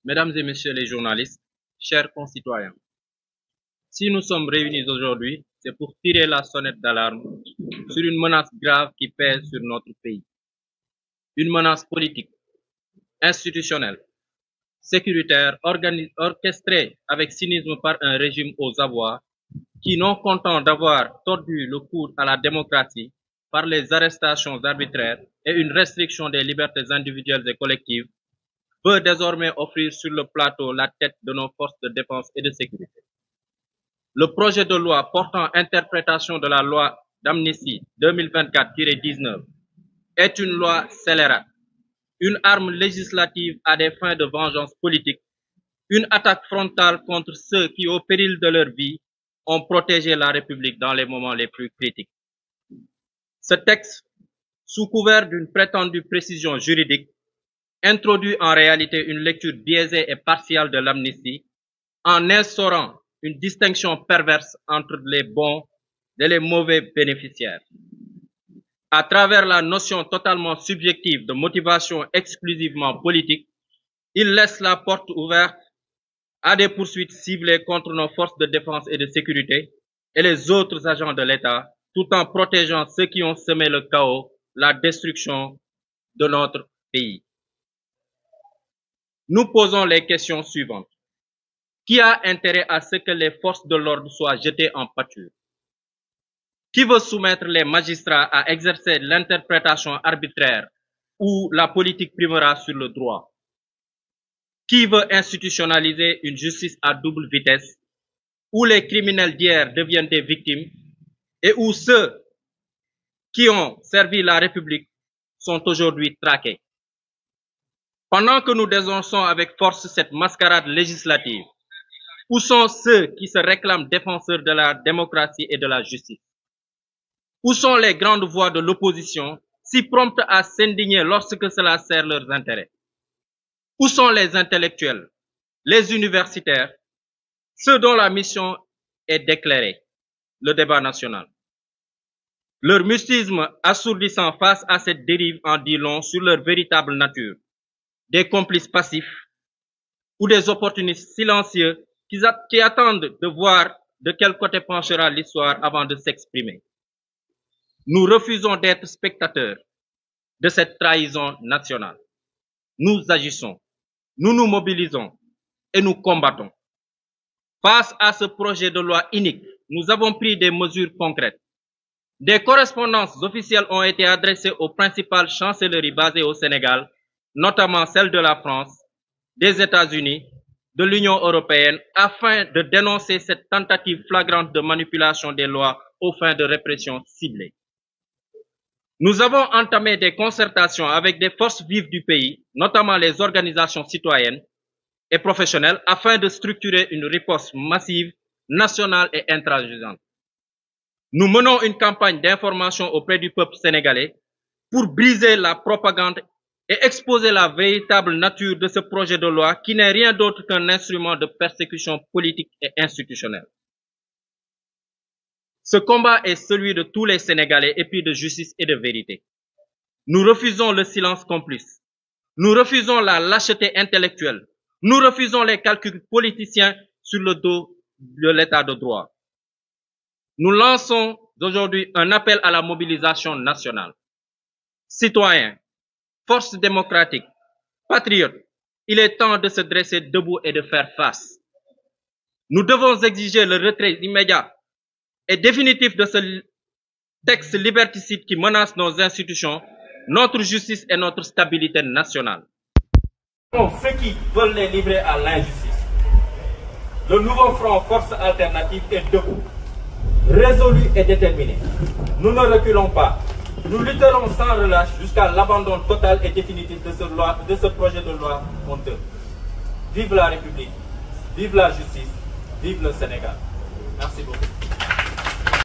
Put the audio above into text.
Mesdames et messieurs les journalistes, chers concitoyens, si nous sommes réunis aujourd'hui, c'est pour tirer la sonnette d'alarme sur une menace grave qui pèse sur notre pays. Une menace politique, institutionnelle, sécuritaire, orchestrée avec cynisme par un régime aux abois qui, non content d'avoir tordu le cou à la démocratie par les arrestations arbitraires et une restriction des libertés individuelles et collectives, veut désormais offrir sur le plateau la tête de nos forces de défense et de sécurité. Le projet de loi portant interprétation de la loi d'amnistie 2024-19 est une loi scélérate, une arme législative à des fins de vengeance politique, une attaque frontale contre ceux qui, au péril de leur vie, ont protégé la République dans les moments les plus critiques. Ce texte, sous couvert d'une prétendue précision juridique, introduit en réalité une lecture biaisée et partiale de l'amnistie en instaurant une distinction perverse entre les bons et les mauvais bénéficiaires. À travers la notion totalement subjective de motivation exclusivement politique, il laisse la porte ouverte à des poursuites ciblées contre nos forces de défense et de sécurité et les autres agents de l'État, tout en protégeant ceux qui ont semé le chaos, la destruction de notre pays. Nous posons les questions suivantes. Qui a intérêt à ce que les forces de l'ordre soient jetées en pâture? Qui veut soumettre les magistrats à exercer l'interprétation arbitraire où la politique primera sur le droit? Qui veut institutionnaliser une justice à double vitesse où les criminels d'hier deviennent des victimes et où ceux qui ont servi la République sont aujourd'hui traqués? Pendant que nous dénonçons avec force cette mascarade législative, où sont ceux qui se réclament défenseurs de la démocratie et de la justice? Où sont les grandes voix de l'opposition, si promptes à s'indigner lorsque cela sert leurs intérêts? Où sont les intellectuels, les universitaires, ceux dont la mission est d'éclairer le débat national? Leur mystisme assourdissant face à cette dérive en dit long sur leur véritable nature. Des complices passifs ou des opportunistes silencieux qui attendent de voir de quel côté penchera l'histoire avant de s'exprimer. Nous refusons d'être spectateurs de cette trahison nationale. Nous agissons, nous nous mobilisons et nous combattons. Face à ce projet de loi inique, nous avons pris des mesures concrètes. Des correspondances officielles ont été adressées aux principales chancelleries basées au Sénégal, notamment celle de la France, des États-Unis, de l'Union européenne, afin de dénoncer cette tentative flagrante de manipulation des lois aux fins de répression ciblée. Nous avons entamé des concertations avec des forces vives du pays, notamment les organisations citoyennes et professionnelles, afin de structurer une riposte massive, nationale et intransigeante. Nous menons une campagne d'information auprès du peuple sénégalais pour briser la propagande et exposer la véritable nature de ce projet de loi qui n'est rien d'autre qu'un instrument de persécution politique et institutionnelle. Ce combat est celui de tous les Sénégalais épris de justice et de vérité. Nous refusons le silence complice. Nous refusons la lâcheté intellectuelle. Nous refusons les calculs politiciens sur le dos de l'état de droit. Nous lançons aujourd'hui un appel à la mobilisation nationale. Citoyens, forces démocratiques, patriotes, il est temps de se dresser debout et de faire face. Nous devons exiger le retrait immédiat et définitif de ce texte liberticide qui menace nos institutions, notre justice et notre stabilité nationale. Ceux qui veulent les livrer à l'injustice. Le nouveau front Force Alternative est debout, résolu et déterminé. Nous ne reculons pas. Nous lutterons sans relâche jusqu'à l'abandon total et définitif de ce projet de loi honteux. Vive la République, vive la justice, vive le Sénégal. Merci beaucoup.